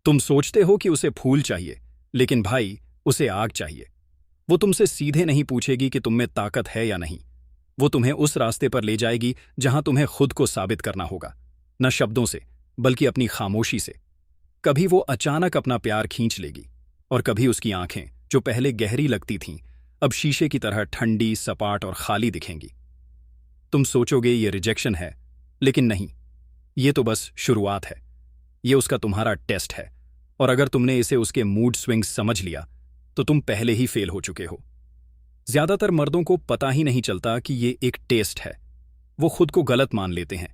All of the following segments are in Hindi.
तुम सोचते हो कि उसे फूल चाहिए, लेकिन भाई उसे आग चाहिए। वो तुमसे सीधे नहीं पूछेगी कि तुम में ताकत है या नहीं। वो तुम्हें उस रास्ते पर ले जाएगी जहां तुम्हें खुद को साबित करना होगा, न शब्दों से बल्कि अपनी खामोशी से। कभी वो अचानक अपना प्यार खींच लेगी, और कभी उसकी आंखें जो पहले गहरी लगती थीं अब शीशे की तरह ठंडी, सपाट और खाली दिखेंगी। तुम सोचोगे ये रिजेक्शन है, लेकिन नहीं, ये तो बस शुरुआत है। ये उसका तुम्हारा टेस्ट है, और अगर तुमने इसे उसके मूड स्विंग्स समझ लिया तो तुम पहले ही फेल हो चुके हो। ज्यादातर मर्दों को पता ही नहीं चलता कि ये एक टेस्ट है। वो खुद को गलत मान लेते हैं,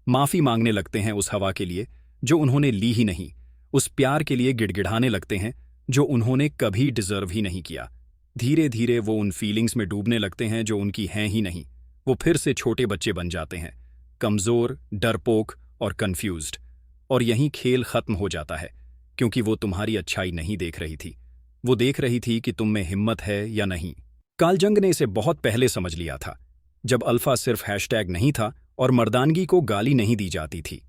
माफी मांगने लगते हैं उस हवा के लिए जो उन्होंने ली ही नहीं, उस प्यार के लिए गिड़गिड़ाने लगते हैं जो उन्होंने कभी डिजर्व ही नहीं किया। धीरे धीरे वो उन फीलिंग्स में डूबने लगते हैं जो उनकी हैं ही नहीं। वो फिर से छोटे बच्चे बन जाते हैं, कमजोर, डरपोक और कंफ्यूज्ड। और यहीं खेल खत्म हो जाता है, क्योंकि वो तुम्हारी अच्छाई नहीं देख रही थी। वो देख रही थी कि तुम में हिम्मत है या नहीं। कार्ल जंग ने इसे बहुत पहले समझ लिया था, जब अल्फा सिर्फ हैशटैग नहीं था और मर्दानगी को गाली नहीं दी जाती थी।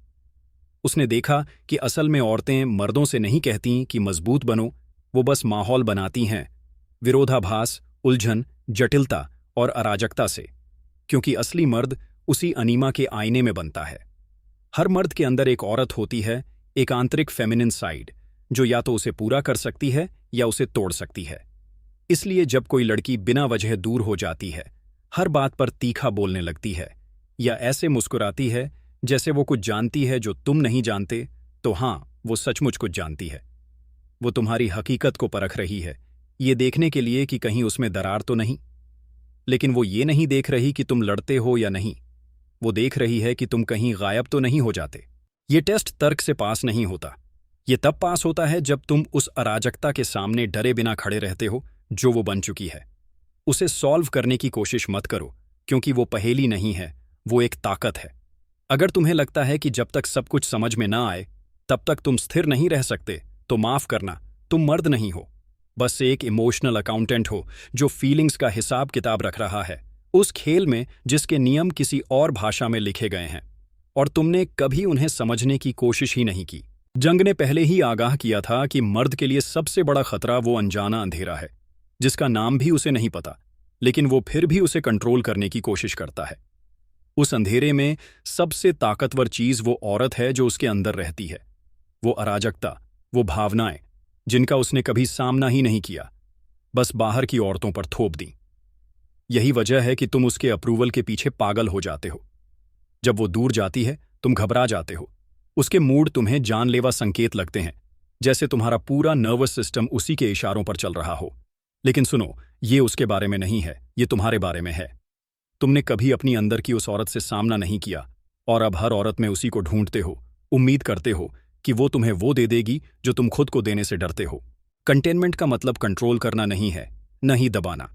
उसने देखा कि असल में औरतें मर्दों से नहीं कहती कि मजबूत बनो, वो बस माहौल बनाती हैं, विरोधाभास, उलझन, जटिलता और अराजकता से। क्योंकि असली मर्द उसी अनीमा के आईने में बनता है। हर मर्द के अंदर एक औरत होती है, एक आंतरिक फेमिनिन साइड, जो या तो उसे पूरा कर सकती है या उसे तोड़ सकती है। इसलिए जब कोई लड़की बिना वजह दूर हो जाती है, हर बात पर तीखा बोलने लगती है, या ऐसे मुस्कुराती है जैसे वो कुछ जानती है जो तुम नहीं जानते, तो हाँ, वो सचमुच कुछ जानती है। वो तुम्हारी हकीकत को परख रही है, ये देखने के लिए कि कहीं उसमें दरार तो नहीं। लेकिन वो ये नहीं देख रही कि तुम लड़ते हो या नहीं, वो देख रही है कि तुम कहीं गायब तो नहीं हो जाते। ये टेस्ट तर्क से पास नहीं होता। ये तब पास होता है जब तुम उस अराजकता के सामने डरे बिना खड़े रहते हो जो वो बन चुकी है। उसे सॉल्व करने की कोशिश मत करो, क्योंकि वो पहेली नहीं है, वो एक ताकत है। अगर तुम्हें लगता है कि जब तक सब कुछ समझ में ना आए तब तक तुम स्थिर नहीं रह सकते, तो माफ करना, तुम मर्द नहीं हो, बस एक इमोशनल अकाउंटेंट हो जो फीलिंग्स का हिसाब किताब रख रहा है, उस खेल में जिसके नियम किसी और भाषा में लिखे गए हैं, और तुमने कभी उन्हें समझने की कोशिश ही नहीं की। जंग ने पहले ही आगाह किया था कि मर्द के लिए सबसे बड़ा खतरा वो अनजाना अंधेरा है, जिसका नाम भी उसे नहीं पता, लेकिन वो फिर भी उसे कंट्रोल करने की कोशिश करता है। उस अंधेरे में सबसे ताकतवर चीज वो औरत है जो उसके अंदर रहती है, वो अराजकता, वो भावनाएं जिनका उसने कभी सामना ही नहीं किया, बस बाहर की औरतों पर थोप दी। यही वजह है कि तुम उसके अप्रूवल के पीछे पागल हो जाते हो। जब वो दूर जाती है तुम घबरा जाते हो, उसके मूड तुम्हें जानलेवा संकेत लगते हैं, जैसे तुम्हारा पूरा नर्वस सिस्टम उसी के इशारों पर चल रहा हो। लेकिन सुनो, ये उसके बारे में नहीं है, ये तुम्हारे बारे में है। तुमने कभी अपनी अंदर की उस औरत से सामना नहीं किया, और अब हर औरत में उसी को ढूंढते हो, उम्मीद करते हो कि वो तुम्हें वो दे देगी जो तुम खुद को देने से डरते हो। कंटेनमेंट का मतलब कंट्रोल करना नहीं है, न ही दबाना।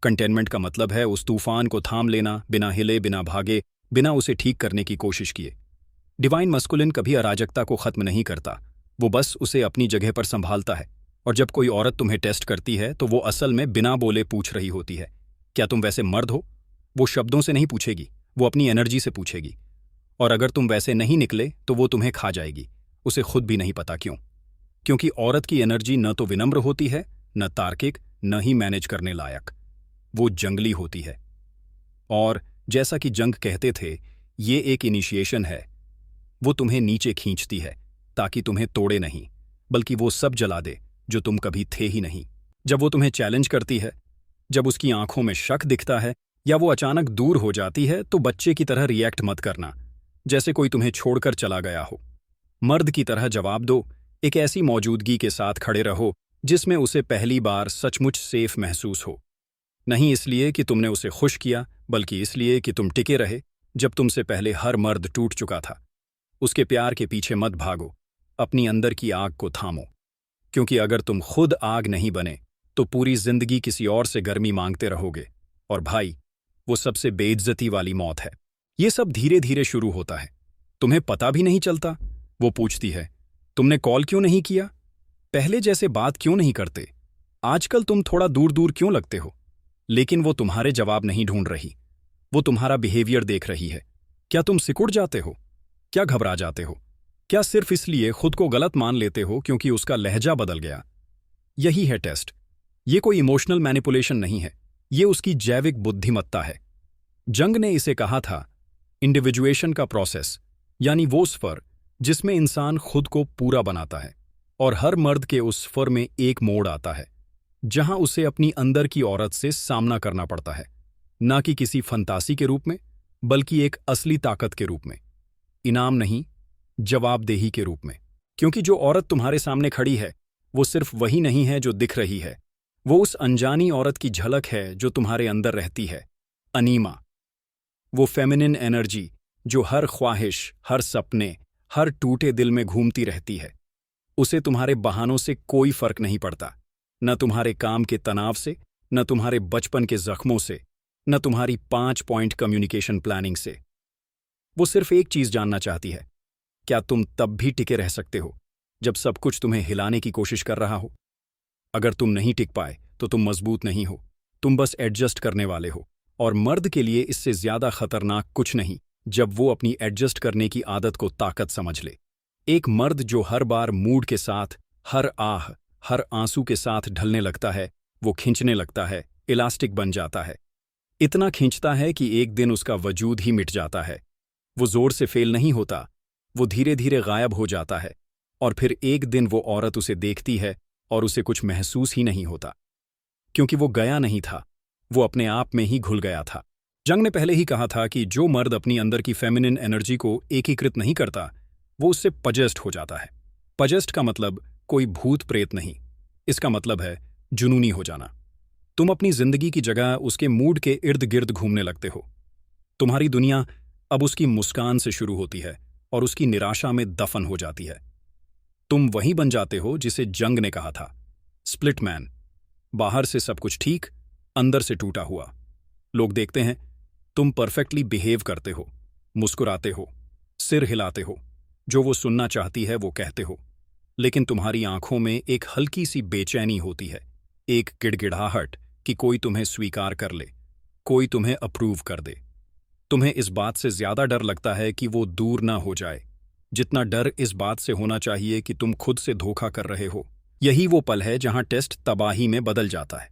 कंटेनमेंट का मतलब है उस तूफान को थाम लेना, बिना हिले, बिना भागे, बिना उसे ठीक करने की कोशिश किए। डिवाइन मस्कुलिन कभी अराजकता को खत्म नहीं करता, वो बस उसे अपनी जगह पर संभालता है। और जब कोई औरत तुम्हें टेस्ट करती है तो वो असल में बिना बोले पूछ रही होती है, क्या तुम वैसे मर्द हो? वो शब्दों से नहीं पूछेगी, वो अपनी एनर्जी से पूछेगी। और अगर तुम वैसे नहीं निकले तो वो तुम्हें खा जाएगी, उसे खुद भी नहीं पता क्यों। क्योंकि औरत की एनर्जी न तो विनम्र होती है, न तार्किक, न ही मैनेज करने लायक। वो जंगली होती है। और जैसा कि जंग कहते थे, ये एक इनिशिएशन है। वो तुम्हें नीचे खींचती है ताकि तुम्हें तोड़े नहीं, बल्कि वो सब जला दे जो तुम कभी थे ही नहीं। जब वो तुम्हें चैलेंज करती है, जब उसकी आंखों में शक दिखता है, या वो अचानक दूर हो जाती है, तो बच्चे की तरह रिएक्ट मत करना, जैसे कोई तुम्हें छोड़कर चला गया हो। मर्द की तरह जवाब दो, एक ऐसी मौजूदगी के साथ खड़े रहो जिसमें उसे पहली बार सचमुच सेफ महसूस हो। नहीं इसलिए कि तुमने उसे खुश किया, बल्कि इसलिए कि तुम टिके रहे जब तुमसे पहले हर मर्द टूट चुका था। उसके प्यार के पीछे मत भागो, अपनी अंदर की आग को थामो। क्योंकि अगर तुम खुद आग नहीं बने तो पूरी जिंदगी किसी और से गर्मी मांगते रहोगे, और भाई, वो सबसे बेइज्जती वाली मौत है। ये सब धीरे धीरे शुरू होता है, तुम्हें पता भी नहीं चलता। वो पूछती है, तुमने कॉल क्यों नहीं किया? पहले जैसे बात क्यों नहीं करते? आजकल तुम थोड़ा दूर दूर क्यों लगते हो? लेकिन वो तुम्हारे जवाब नहीं ढूंढ रही, वो तुम्हारा बिहेवियर देख रही है। क्या तुम सिकुड़ जाते हो? क्या घबरा जाते हो? क्या सिर्फ इसलिए खुद को गलत मान लेते हो क्योंकि उसका लहजा बदल गया? यही है टेस्ट। ये कोई इमोशनल मैनिपुलेशन नहीं है, ये उसकी जैविक बुद्धिमत्ता है। जंग ने इसे कहा था इंडिविजुएशन का प्रोसेस, यानी वो स्वर जिसमें इंसान खुद को पूरा बनाता है। और हर मर्द के उस स्वर में एक मोड़ आता है जहां उसे अपनी अंदर की औरत से सामना करना पड़ता है, ना कि किसी फंतासी के रूप में, बल्कि एक असली ताकत के रूप में। इनाम नहीं, जवाबदेही के रूप में। क्योंकि जो औरत तुम्हारे सामने खड़ी है वो सिर्फ वही नहीं है जो दिख रही है, वो उस अनजानी औरत की झलक है जो तुम्हारे अंदर रहती है। अनीमा, वो फेमिनिन एनर्जी जो हर ख्वाहिश, हर सपने, हर टूटे दिल में घूमती रहती है। उसे तुम्हारे बहानों से कोई फर्क नहीं पड़ता, न तुम्हारे काम के तनाव से, न तुम्हारे बचपन के जख्मों से, न तुम्हारी 5 पॉइंट कम्युनिकेशन प्लानिंग से। वो सिर्फ एक चीज जानना चाहती है, क्या तुम तब भी टिके रह सकते हो जब सब कुछ तुम्हें हिलाने की कोशिश कर रहा हो? अगर तुम नहीं टिक पाए तो तुम मजबूत नहीं हो, तुम बस एडजस्ट करने वाले हो। और मर्द के लिए इससे ज्यादा खतरनाक कुछ नहीं जब वो अपनी एडजस्ट करने की आदत को ताकत समझ ले। एक मर्द जो हर बार मूड के साथ, हर आह, हर आंसू के साथ ढलने लगता है, वो खींचने लगता है, इलास्टिक बन जाता है। इतना खींचता है कि एक दिन उसका वजूद ही मिट जाता है। वो जोर से फेल नहीं होता, वो धीरे धीरे गायब हो जाता है। और फिर एक दिन वो औरत उसे देखती है और उसे कुछ महसूस ही नहीं होता, क्योंकि वो गया नहीं था, वो अपने आप में ही घुल गया था। जंग ने पहले ही कहा था कि जो मर्द अपनी अंदर की फेमिनिन एनर्जी को एकीकृत नहीं करता, वो उससे पजेस्ट हो जाता है। पजेस्ट का मतलब कोई भूत प्रेत नहीं, इसका मतलब है जुनूनी हो जाना। तुम अपनी जिंदगी की जगह उसके मूड के इर्द गिर्द घूमने लगते हो। तुम्हारी दुनिया अब उसकी मुस्कान से शुरू होती है और उसकी निराशा में दफन हो जाती है। तुम वही बन जाते हो जिसे जंग ने कहा था, स्प्लिट मैन। बाहर से सब कुछ ठीक, अंदर से टूटा हुआ। लोग देखते हैं तुम परफेक्टली बिहेव करते हो, मुस्कुराते हो, सिर हिलाते हो, जो वो सुनना चाहती है वो कहते हो, लेकिन तुम्हारी आंखों में एक हल्की सी बेचैनी होती है, एक गिड़गिड़ाहट कि कोई तुम्हें स्वीकार कर ले, कोई तुम्हें अप्रूव कर दे। तुम्हें इस बात से ज्यादा डर लगता है कि वो दूर ना हो जाए, जितना डर इस बात से होना चाहिए कि तुम खुद से धोखा कर रहे हो। यही वो पल है जहां टेस्ट तबाही में बदल जाता है,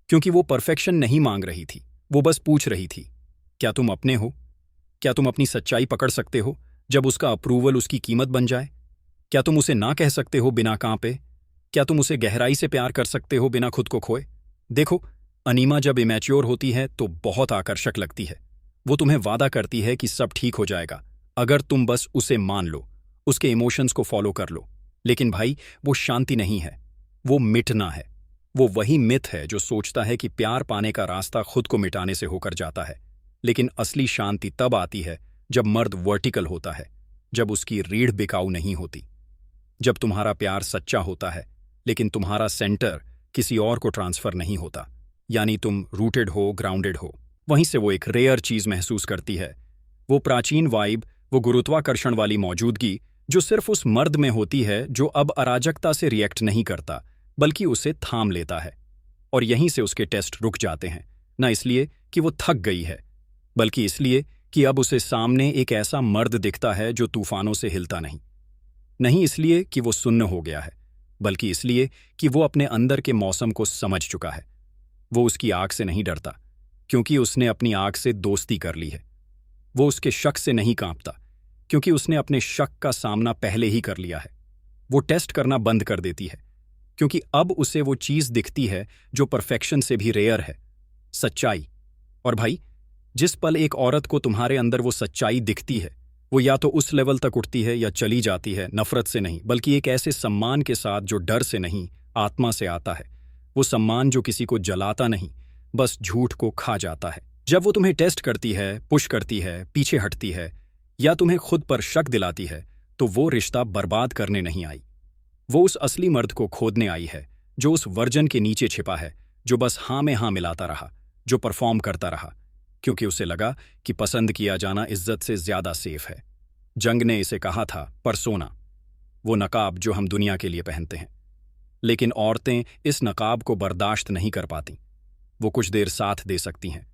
क्योंकि वो परफेक्शन नहीं मांग रही थी, वो बस पूछ रही थी, क्या तुम अपने हो? क्या तुम अपनी सच्चाई पकड़ सकते हो जब उसका अप्रूवल उसकी कीमत बन जाए? क्या तुम उसे ना कह सकते हो बिना कांपे? क्या तुम उसे गहराई से प्यार कर सकते हो बिना खुद को खोए? देखो, अनीमा जब इमैच्योर होती है तो बहुत आकर्षक लगती है। वो तुम्हें वादा करती है कि सब ठीक हो जाएगा अगर तुम बस उसे मान लो, उसके इमोशंस को फॉलो कर लो। लेकिन भाई, वो शांति नहीं है, वो मिटना है। वो वही मिथ है जो सोचता है कि प्यार पाने का रास्ता खुद को मिटाने से होकर जाता है। लेकिन असली शांति तब आती है जब मर्द वर्टिकल होता है, जब उसकी रीढ़ बिकाऊ नहीं होती, जब तुम्हारा प्यार सच्चा होता है लेकिन तुम्हारा सेंटर किसी और को ट्रांसफर नहीं होता, यानी तुम रूटेड हो, ग्राउंडेड हो। वहीं से वो एक रेयर चीज महसूस करती है, वो प्राचीन वाइब, वो गुरुत्वाकर्षण वाली मौजूदगी जो सिर्फ उस मर्द में होती है जो अब अराजकता से रिएक्ट नहीं करता बल्कि उसे थाम लेता है। और यहीं से उसके टेस्ट रुक जाते हैं, न इसलिए कि वो थक गई है, बल्कि इसलिए कि अब उसे सामने एक ऐसा मर्द दिखता है जो तूफानों से हिलता नहीं। नहीं इसलिए कि वो सुन्न हो गया है, बल्कि इसलिए कि वो अपने अंदर के मौसम को समझ चुका है। वो उसकी आग से नहीं डरता, क्योंकि उसने अपनी आग से दोस्ती कर ली है। वो उसके शक से नहीं कांपता, क्योंकि उसने अपने शक का सामना पहले ही कर लिया है। वो टेस्ट करना बंद कर देती है, क्योंकि अब उसे वो चीज दिखती है जो परफेक्शन से भी रेयर है, सच्चाई। और भाई, जिस पल एक औरत को तुम्हारे अंदर वो सच्चाई दिखती है, वो या तो उस लेवल तक उठती है या चली जाती है, नफरत से नहीं बल्कि एक ऐसे सम्मान के साथ जो डर से नहीं, आत्मा से आता है। वो सम्मान जो किसी को जलाता नहीं, बस झूठ को खा जाता है। जब वो तुम्हें टेस्ट करती है, पुश करती है, पीछे हटती है या तुम्हें खुद पर शक दिलाती है, तो वो रिश्ता बर्बाद करने नहीं आई। वो उस असली मर्द को खोदने आई है जो उस वर्जन के नीचे छिपा है, जो बस हाँ में हाँ मिलाता रहा, जो परफॉर्म करता रहा, क्योंकि उसे लगा कि पसंद किया जाना इज्जत से ज्यादा सेफ है। जंग ने इसे कहा था परसोना, वो नकाब जो हम दुनिया के लिए पहनते हैं। लेकिन औरतें इस नकाब को बर्दाश्त नहीं कर पाती। वो कुछ देर साथ दे सकती हैं,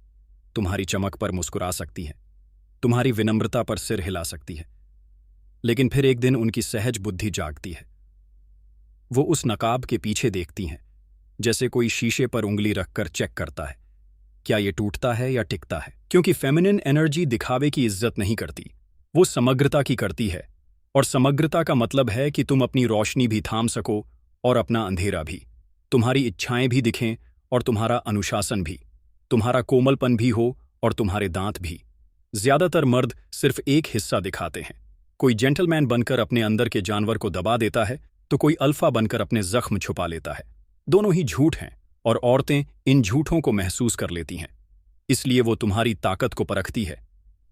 तुम्हारी चमक पर मुस्कुरा सकती हैं, तुम्हारी विनम्रता पर सिर हिला सकती है, लेकिन फिर एक दिन उनकी सहज बुद्धि जागती है। वो उस नकाब के पीछे देखती हैं, जैसे कोई शीशे पर उंगली रखकर चेक करता है, क्या ये टूटता है या टिकता है। क्योंकि फेमिनिन एनर्जी दिखावे की इज्जत नहीं करती, वो समग्रता की करती है। और समग्रता का मतलब है कि तुम अपनी रोशनी भी थाम सको और अपना अंधेरा भी, तुम्हारी इच्छाएं भी दिखें और तुम्हारा अनुशासन भी, तुम्हारा कोमलपन भी हो और तुम्हारे दांत भी। ज्यादातर मर्द सिर्फ एक हिस्सा दिखाते हैं। कोई जेंटलमैन बनकर अपने अंदर के जानवर को दबा देता है, तो कोई अल्फा बनकर अपने जख्म छुपा लेता है। दोनों ही झूठ हैं और औरतें इन झूठों को महसूस कर लेती हैं। इसलिए वो तुम्हारी ताकत को परखती है।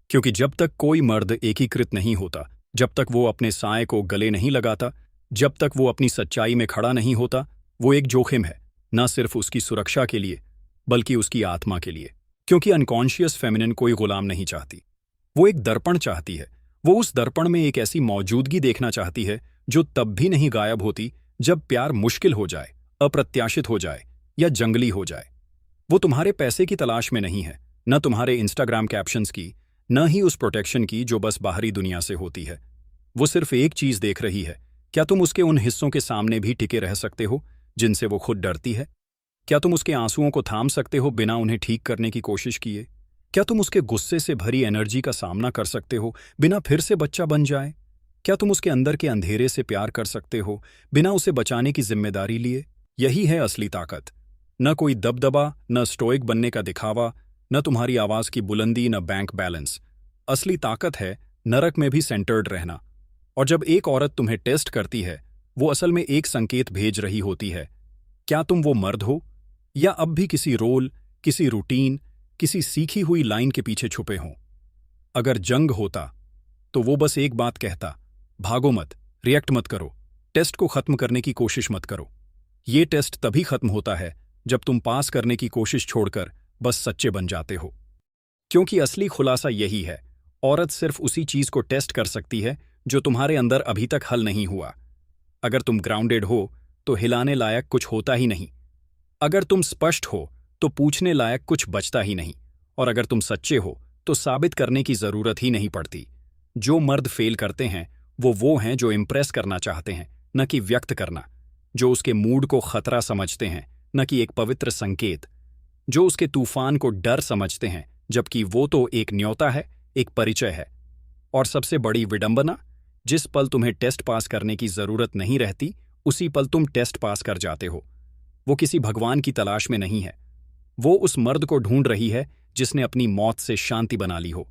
क्योंकि जब तक कोई मर्द एकीकृत नहीं होता, जब तक वो अपने साए को गले नहीं लगाता, जब तक वो अपनी सच्चाई में खड़ा नहीं होता, वो एक जोखिम है, न सिर्फ उसकी सुरक्षा के लिए बल्कि उसकी आत्मा के लिए। क्योंकि अनकॉन्शियस फेमिनिन कोई गुलाम नहीं चाहती, वो एक दर्पण चाहती है। वो उस दर्पण में एक ऐसी मौजूदगी देखना चाहती है जो तब भी नहीं गायब होती जब प्यार मुश्किल हो जाए, अप्रत्याशित हो जाए या जंगली हो जाए। वो तुम्हारे पैसे की तलाश में नहीं है, न तुम्हारे इंस्टाग्राम कैप्शंस की, न ही उस प्रोटेक्शन की जो बस बाहरी दुनिया से होती है। वो सिर्फ एक चीज देख रही है, क्या तुम उसके उन हिस्सों के सामने भी टिके रह सकते हो जिनसे वो खुद डरती है? क्या तुम उसके आंसुओं को थाम सकते हो बिना उन्हें ठीक करने की कोशिश किए? क्या तुम उसके गुस्से से भरी एनर्जी का सामना कर सकते हो बिना फिर से बच्चा बन जाए? क्या तुम उसके अंदर के अंधेरे से प्यार कर सकते हो बिना उसे बचाने की जिम्मेदारी लिए? यही है असली ताकत। न कोई दबदबा, न स्टोइक बनने का दिखावा, न तुम्हारी आवाज की बुलंदी, न बैंक बैलेंस। असली ताकत है नरक में भी सेंटर्ड रहना। और जब एक औरत तुम्हें टेस्ट करती है, वो असल में एक संकेत भेज रही होती है, क्या तुम वो मर्द हो या अब भी किसी रोल, किसी रूटीन, किसी सीखी हुई लाइन के पीछे छुपे हों? अगर जंग होता तो वो बस एक बात कहता, भागो मत, रिएक्ट मत करो, टेस्ट को खत्म करने की कोशिश मत करो। ये टेस्ट तभी खत्म होता है जब तुम पास करने की कोशिश छोड़कर बस सच्चे बन जाते हो। क्योंकि असली खुलासा यही है, औरत सिर्फ उसी चीज को टेस्ट कर सकती है जो तुम्हारे अंदर अभी तक हल नहीं हुआ। अगर तुम ग्राउंडेड हो तो हिलाने लायक कुछ होता ही नहीं। अगर तुम स्पष्ट हो तो पूछने लायक कुछ बचता ही नहीं। और अगर तुम सच्चे हो तो साबित करने की जरूरत ही नहीं पड़ती। जो मर्द फेल करते हैं वो हैं जो इम्प्रेस करना चाहते हैं, न कि व्यक्त करना। जो उसके मूड को खतरा समझते हैं, न कि एक पवित्र संकेत। जो उसके तूफान को डर समझते हैं, जबकि वो तो एक न्योता है, एक परिचय है। और सबसे बड़ी विडंबना, जिस पल तुम्हें टेस्ट पास करने की जरूरत नहीं रहती, उसी पल तुम टेस्ट पास कर जाते हो। वो किसी भगवान की तलाश में नहीं है, वो उस मर्द को ढूंढ रही है जिसने अपनी मौत से शांति बना ली हो।